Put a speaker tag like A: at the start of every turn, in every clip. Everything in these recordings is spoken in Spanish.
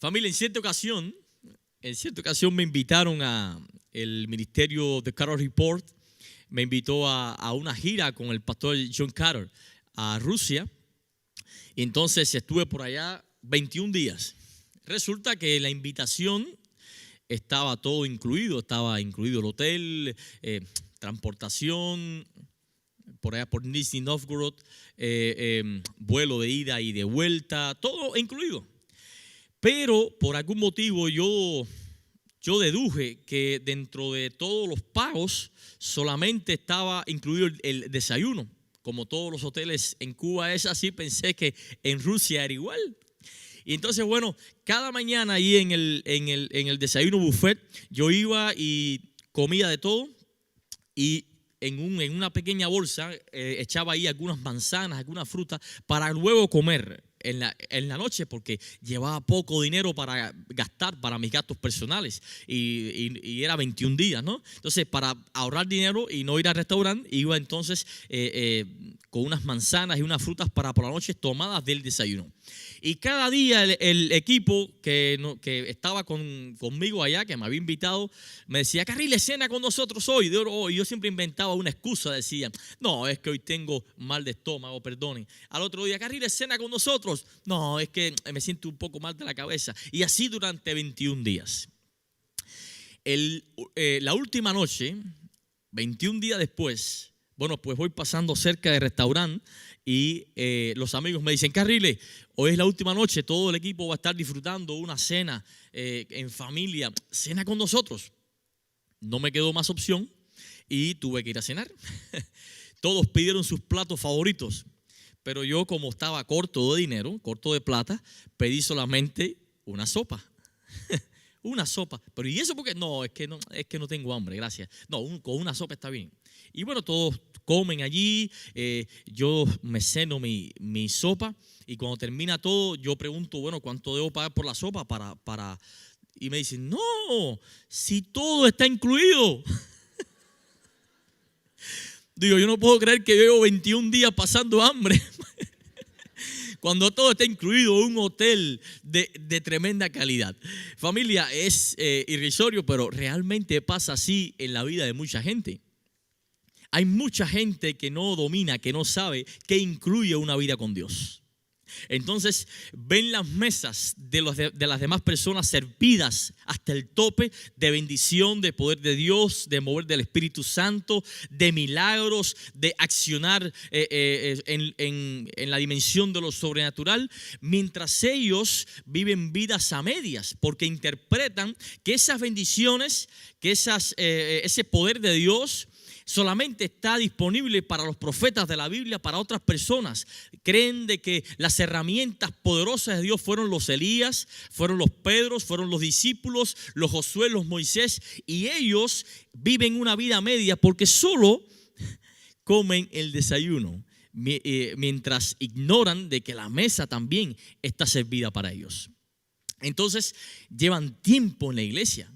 A: Familia, en cierta ocasión me invitaron a el ministerio de Carter Report, me invitó a una gira con el pastor John Carter a Rusia. Y entonces estuve por allá 21 días. Resulta que la invitación estaba todo incluido, estaba incluido el hotel, transportación, por allá por Nizhny Novgorod, vuelo de ida y de vuelta, todo incluido. Pero por algún motivo yo deduje que dentro de todos los pagos solamente estaba incluido el desayuno. Como todos los hoteles en Cuba es así, pensé que en Rusia era igual. Y entonces, bueno, cada mañana ahí en el desayuno buffet, yo iba y comía de todo y en una pequeña bolsa echaba ahí algunas manzanas, algunas frutas para luego comer en la noche, porque llevaba poco dinero para gastar para mis gastos personales y era 21 días, ¿no? Entonces, para ahorrar dinero y no ir al restaurante, iba entonces con unas manzanas y unas frutas para por la noche tomadas del desayuno. Y cada día el equipo que estaba conmigo allá, que me había invitado, me decía: Carriles, cena con nosotros hoy. Y yo siempre inventaba una excusa, decía: no, es que hoy tengo mal de estómago, perdonen. Al otro día: Carriles, cena con nosotros. No, es que me siento un poco mal de la cabeza. Y así durante 21 días. La última noche, 21 días después, bueno, pues voy pasando cerca del restaurante y los amigos me dicen: Carriles, hoy es la última noche, todo el equipo va a estar disfrutando una cena en familia, cena con nosotros. No me quedó más opción y tuve que ir a cenar. Todos pidieron sus platos favoritos, pero yo, como estaba corto de dinero, corto de plata, pedí solamente una sopa. Una sopa. Pero ¿y eso por qué? No, es que no tengo hambre, gracias. No, con una sopa está bien. Y bueno, todos comen allí, yo me ceno mi sopa y cuando termina todo, yo pregunto: bueno, ¿cuánto debo pagar por la sopa para? Y me dicen: no, si todo está incluido. Digo, yo no puedo creer que llevo 21 días pasando hambre. Cuando todo está incluido, un hotel de tremenda calidad. Familia, es irrisorio, pero realmente pasa así en la vida de mucha gente. Hay mucha gente que no domina, que no sabe qué incluye una vida con Dios. Entonces ven las mesas de las demás personas servidas hasta el tope de bendición, de poder de Dios, de mover del Espíritu Santo, de milagros, de accionar en la dimensión de lo sobrenatural, mientras ellos viven vidas a medias, porque interpretan que esas bendiciones, que ese poder de Dios solamente está disponible para los profetas de la Biblia, para otras personas. Creen de que las herramientas poderosas de Dios fueron los Elías, fueron los Pedros, fueron los discípulos, los Josué, los Moisés, y ellos viven una vida media porque solo comen el desayuno, mientras ignoran de que la mesa también está servida para ellos. Entonces llevan tiempo en la iglesia.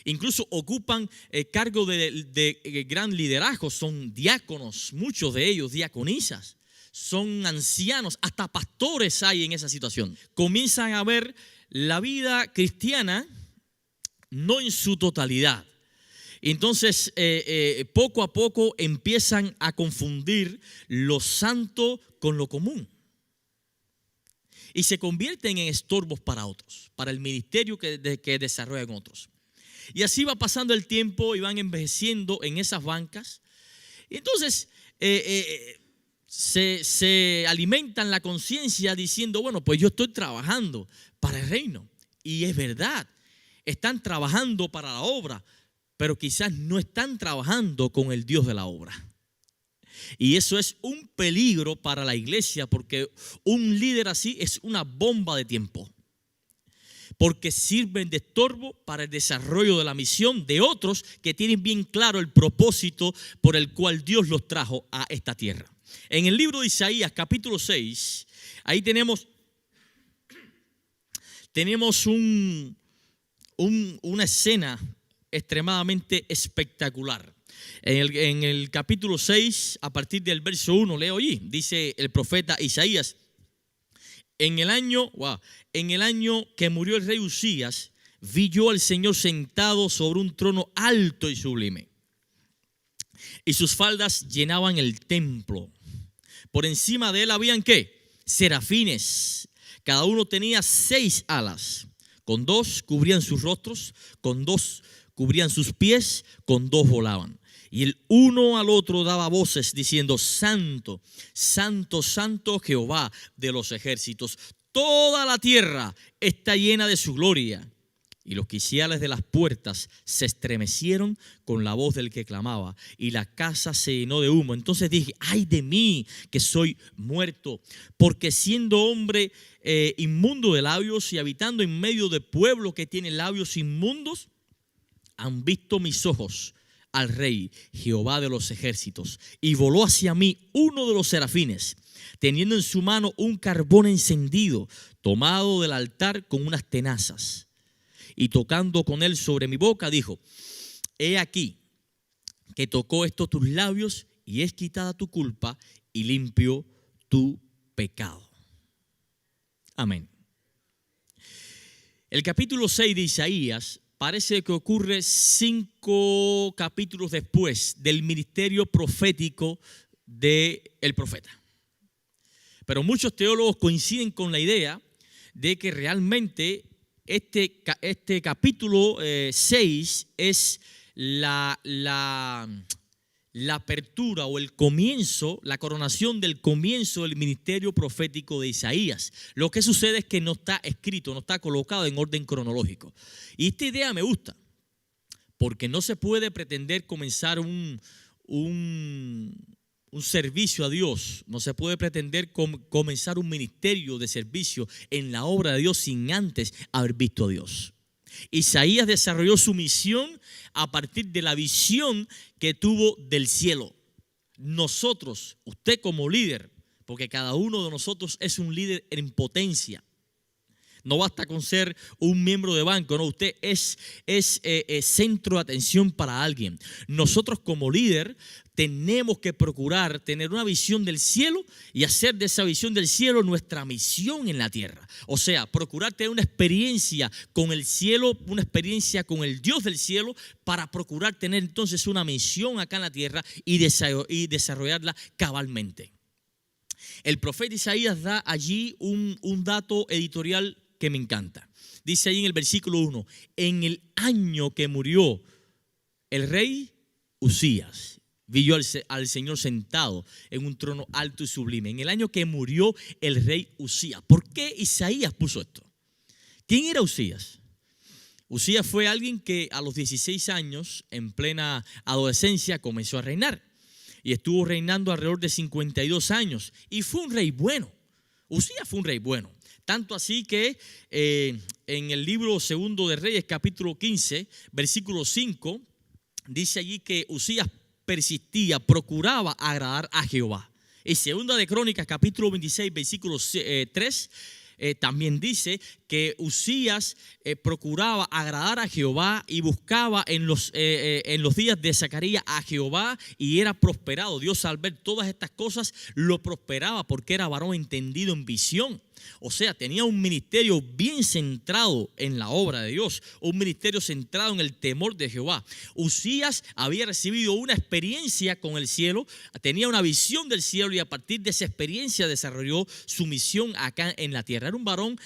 A: Incluso ocupan cargo de gran liderazgo, son diáconos, muchos de ellos diaconisas, son ancianos, hasta pastores hay en esa situación. Comienzan a ver la vida cristiana no en su totalidad. Entonces, poco a poco empiezan a confundir lo santo con lo común. Y se convierten en estorbos para otros, para el ministerio que desarrollan otros. Y así va pasando el tiempo y van envejeciendo en esas bancas. Y entonces se alimentan la conciencia diciendo: bueno, pues yo estoy trabajando para el reino. Y es verdad, están trabajando para la obra, pero quizás no están trabajando con el Dios de la obra. Y eso es un peligro para la iglesia, porque un líder así es una bomba de tiempo. Porque sirven de estorbo para el desarrollo de la misión de otros que tienen bien claro el propósito por el cual Dios los trajo a esta tierra. En el libro de Isaías, capítulo 6, ahí tenemos una escena extremadamente espectacular. En el capítulo 6, a partir del verso 1, leo allí, dice el profeta Isaías: en el año que murió el rey Uzías, vi yo al Señor sentado sobre un trono alto y sublime, y sus faldas llenaban el templo. Por encima de él habían ¿qué? Serafines. Cada uno tenía 6 alas. Con 2 cubrían sus rostros, con 2 cubrían sus pies, con 2 volaban. Y el uno al otro daba voces diciendo: Santo, Santo, Santo Jehová de los ejércitos. Toda la tierra está llena de su gloria. Y los quiciales de las puertas se estremecieron con la voz del que clamaba, y la casa se llenó de humo. Entonces dije: ay de mí, que soy muerto, porque siendo hombre inmundo de labios y habitando en medio de pueblo que tiene labios inmundos, han visto mis ojos al Rey, Jehová de los ejércitos. Y voló hacia mí uno de los serafines, teniendo en su mano un carbón encendido, tomado del altar con unas tenazas. Y tocando con él sobre mi boca, dijo: he aquí que tocó esto tus labios, y es quitada tu culpa y limpio tu pecado. Amén. El capítulo 6 de Isaías parece que ocurre 5 capítulos después del ministerio profético del profeta. Pero muchos teólogos coinciden con la idea de que realmente este capítulo 6 es la apertura o el comienzo, la coronación del comienzo del ministerio profético de Isaías. Lo que sucede es que no está escrito, no está colocado en orden cronológico. Y esta idea me gusta, porque no se puede pretender comenzar un servicio a Dios, no se puede pretender comenzar un ministerio de servicio en la obra de Dios sin antes haber visto a Dios. Isaías desarrolló su misión a partir de la visión que tuvo del cielo. Nosotros, usted como líder, porque cada uno de nosotros es un líder en potencia. No basta con ser un miembro de banco, no, usted es centro de atención para alguien. Nosotros como líder tenemos que procurar tener una visión del cielo y hacer de esa visión del cielo nuestra misión en la tierra. O sea, procurar tener una experiencia con el cielo, una experiencia con el Dios del cielo, para procurar tener entonces una misión acá en la tierra y desarrollarla cabalmente. El profeta Isaías da allí un dato editorial que me encanta. Dice ahí en el versículo 1: en el año que murió el rey Uzías, vi yo al Señor sentado en un trono alto y sublime. En el año que murió el rey Uzías. ¿Por qué Isaías puso esto? ¿Quién era Uzías? Uzías fue alguien que a los 16 años, en plena adolescencia, comenzó a reinar. Y estuvo reinando alrededor de 52 años. Y fue un rey bueno. Uzías fue un rey bueno. Tanto así que en el libro segundo de Reyes, capítulo 15, versículo 5, dice allí que Uzías persistía, procuraba agradar a Jehová. Y segunda de Crónicas, capítulo 26, versículo 3, también dice que Uzías procuraba agradar a Jehová y buscaba en los días de Zacarías a Jehová, y era prosperado. Dios, al ver todas estas cosas, lo prosperaba porque era varón entendido en visión. O sea, tenía un ministerio bien centrado en la obra de Dios, un ministerio centrado en el temor de Jehová. Uzías había recibido una experiencia con el cielo, tenía una visión del cielo, y a partir de esa experiencia desarrolló su misión acá en la tierra. Era un varón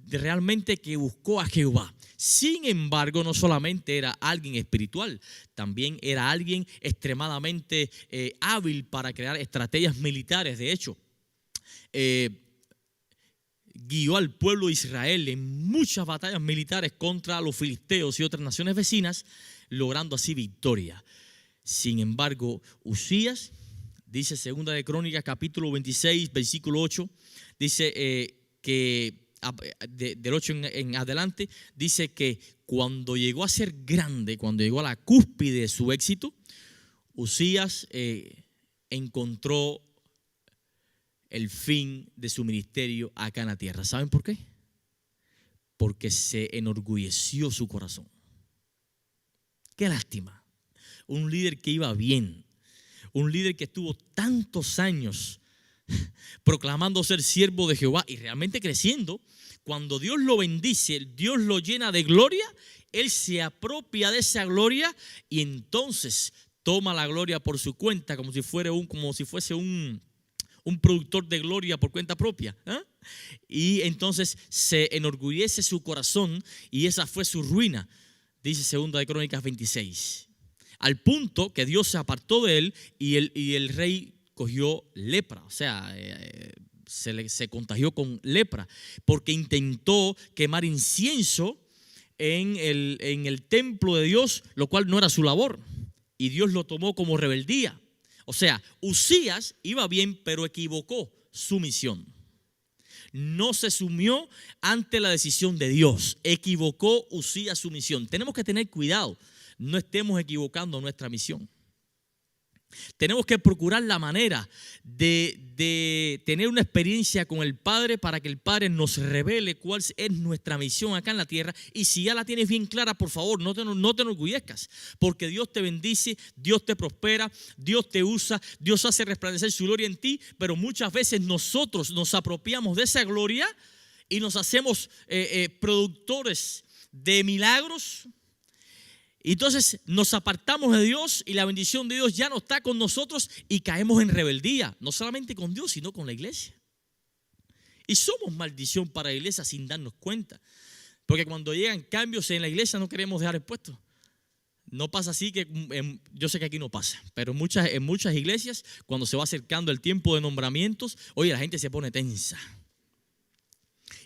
A: realmente que buscó a Jehová. Sin embargo, no solamente era alguien espiritual, también era alguien extremadamente hábil para crear estrategias militares. De hecho, guió al pueblo de Israel en muchas batallas militares contra los filisteos y otras naciones vecinas, logrando así victoria. Sin embargo, Uzías, dice segunda de Crónicas, capítulo 26, versículo 8, dice que del 8 en adelante, dice que cuando llegó a ser grande, cuando llegó a la cúspide de su éxito, Uzías encontró el fin de su ministerio acá en la tierra. ¿Saben por qué? Porque se enorgulleció su corazón. Qué lástima. Un líder que iba bien, un líder que estuvo tantos años proclamando ser siervo de Jehová y realmente creciendo. Cuando Dios lo bendice, Dios lo llena de gloria, Él se apropia de esa gloria y entonces toma la gloria por su cuenta como si fuese un productor de gloria por cuenta propia. Y entonces se enorgullece su corazón y esa fue su ruina, dice 2 de Crónicas 26. Al punto que Dios se apartó de él y el rey cogió lepra, o sea, se contagió con lepra porque intentó quemar incienso en el templo de Dios, lo cual no era su labor, y Dios lo tomó como rebeldía. O sea, Uzías iba bien, pero equivocó su misión. No se sumió ante la decisión de Dios. Equivocó Uzías su misión. Tenemos que tener cuidado. No estemos equivocando nuestra misión. Tenemos que procurar la manera de tener una experiencia con el Padre para que el Padre nos revele cuál es nuestra misión acá en la tierra. Y si ya la tienes bien clara, por favor, no te enorgullezcas, porque Dios te bendice, Dios te prospera, Dios te usa, Dios hace resplandecer su gloria en ti, pero muchas veces nosotros nos apropiamos de esa gloria y nos hacemos productores de milagros. Y entonces nos apartamos de Dios y la bendición de Dios ya no está con nosotros y caemos en rebeldía, no solamente con Dios, sino con la iglesia. Y somos maldición para la iglesia sin darnos cuenta, porque cuando llegan cambios en la iglesia no queremos dejar el puesto. No pasa así, que yo sé que aquí no pasa, pero en muchas iglesias, cuando se va acercando el tiempo de nombramientos, oye, la gente se pone tensa.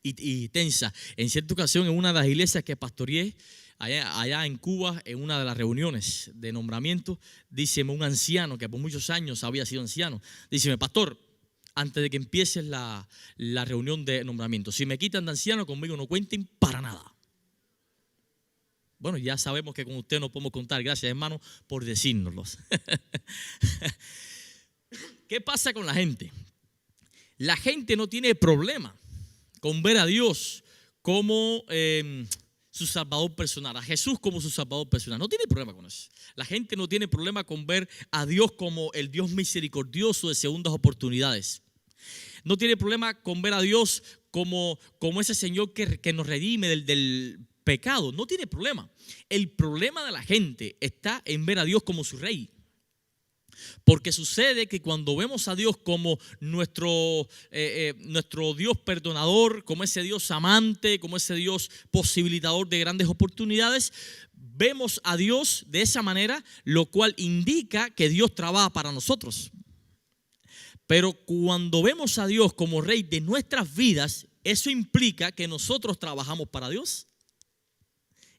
A: Y tensa. En cierta ocasión, en una de las iglesias que pastoreé, allá en Cuba, en una de las reuniones de nombramiento, díceme un anciano que por muchos años había sido anciano, díceme: pastor, antes de que empiece la reunión de nombramiento, si me quitan de anciano, conmigo no cuenten para nada. Bueno, ya sabemos que con usted no podemos contar. Gracias, hermano, por decírnoslos. ¿Qué pasa con la gente? La gente no tiene problema con ver a Dios como su salvador personal, a Jesús como su salvador personal. No tiene problema con eso. La gente no tiene problema con ver a Dios como el Dios misericordioso de segundas oportunidades. No tiene problema con ver a Dios como ese Señor que nos redime del pecado. No tiene problema. El problema de la gente está en ver a Dios como su rey. Porque sucede que cuando vemos a Dios como nuestro Dios perdonador, como ese Dios amante, como ese Dios posibilitador de grandes oportunidades, vemos a Dios de esa manera, lo cual indica que Dios trabaja para nosotros. Pero cuando vemos a Dios como Rey de nuestras vidas, eso implica que nosotros trabajamos para Dios.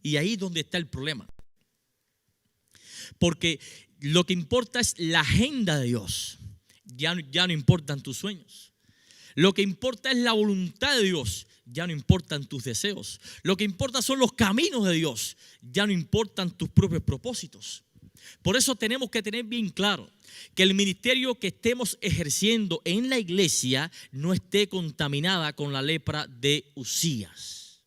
A: Y ahí es donde está el problema. Porque lo que importa es la agenda de Dios. Ya no importan tus sueños. Lo que importa es la voluntad de Dios. Ya no importan tus deseos. Lo que importa son los caminos de Dios. Ya no importan tus propios propósitos. Por eso tenemos que tener bien claro que el ministerio que estemos ejerciendo en la iglesia no esté contaminada con la lepra de Uzías.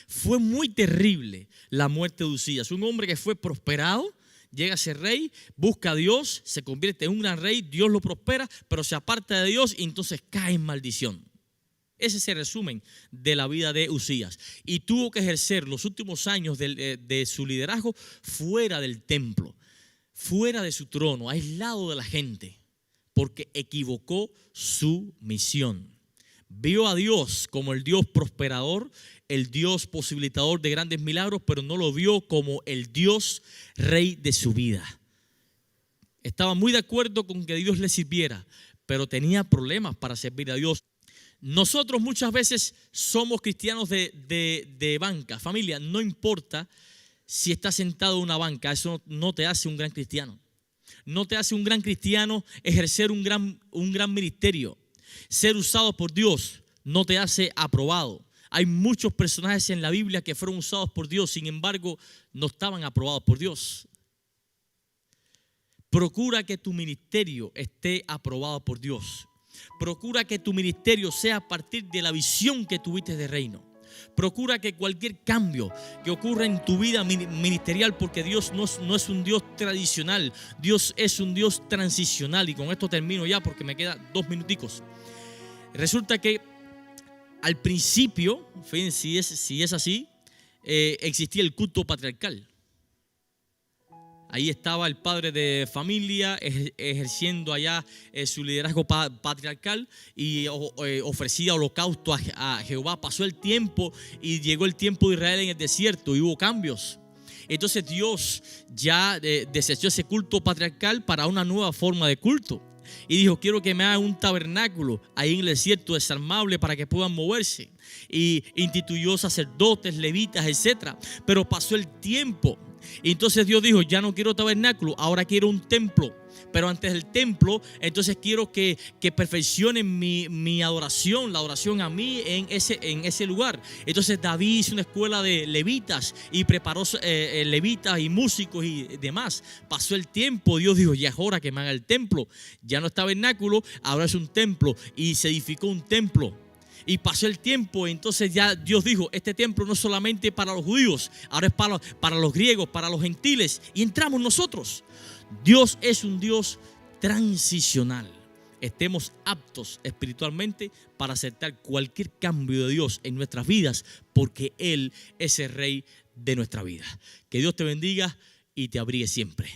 A: Fue muy terrible la muerte de Uzías. Un hombre que fue prosperado, llega a ser rey, busca a Dios, se convierte en un gran rey, Dios lo prospera, pero se aparta de Dios y entonces cae en maldición. Ese es el resumen de la vida de Uzías. Y tuvo que ejercer los últimos años de su liderazgo fuera del templo, fuera de su trono, aislado de la gente, porque equivocó su misión. Vio a Dios como el Dios prosperador, el Dios posibilitador de grandes milagros, pero no lo vio como el Dios rey de su vida. Estaba muy de acuerdo con que Dios le sirviera, pero tenía problemas para servir a Dios. Nosotros muchas veces somos cristianos de banca. Familia, no importa si estás sentado en una banca, eso no te hace un gran cristiano. No te hace un gran cristiano ejercer un gran ministerio. Ser usado por Dios no te hace aprobado. Hay muchos personajes en la Biblia que fueron usados por Dios, sin embargo, no estaban aprobados por Dios. Procura que tu ministerio esté aprobado por Dios. Procura que tu ministerio sea a partir de la visión que tuviste de reino. Procura que cualquier cambio que ocurra en tu vida ministerial, porque Dios no es un Dios tradicional, Dios es un Dios transicional. Y con esto termino ya porque me quedan 2 minuticos. Resulta que al principio, fíjense, si es así, existía el culto patriarcal. Ahí estaba el padre de familia ejerciendo allá su liderazgo patriarcal y ofrecía holocausto a Jehová. Pasó el tiempo y llegó el tiempo de Israel en el desierto y hubo cambios. Entonces Dios ya desechó ese culto patriarcal para una nueva forma de culto. Y dijo, quiero que me hagan un tabernáculo ahí en el desierto desarmable para que puedan moverse. Y instituyó sacerdotes, levitas, etc. Pero pasó el tiempo. Y entonces Dios dijo, ya no quiero tabernáculo, ahora quiero un templo. Pero antes del templo, entonces quiero que perfeccionen mi adoración, la adoración a mí en ese lugar. Entonces David hizo una escuela de levitas y preparó levitas y músicos y demás. Pasó el tiempo, Dios dijo, ya es hora que me haga el templo. Ya no es tabernáculo, ahora es un templo. Y se edificó un templo. Y pasó el tiempo, entonces ya Dios dijo, este templo no es solamente para los judíos, ahora es para los griegos, para los gentiles. Y entramos nosotros. Dios es un Dios transicional. Estemos aptos espiritualmente para aceptar cualquier cambio de Dios en nuestras vidas, porque Él es el Rey de nuestra vida. Que Dios te bendiga y te abrigue siempre.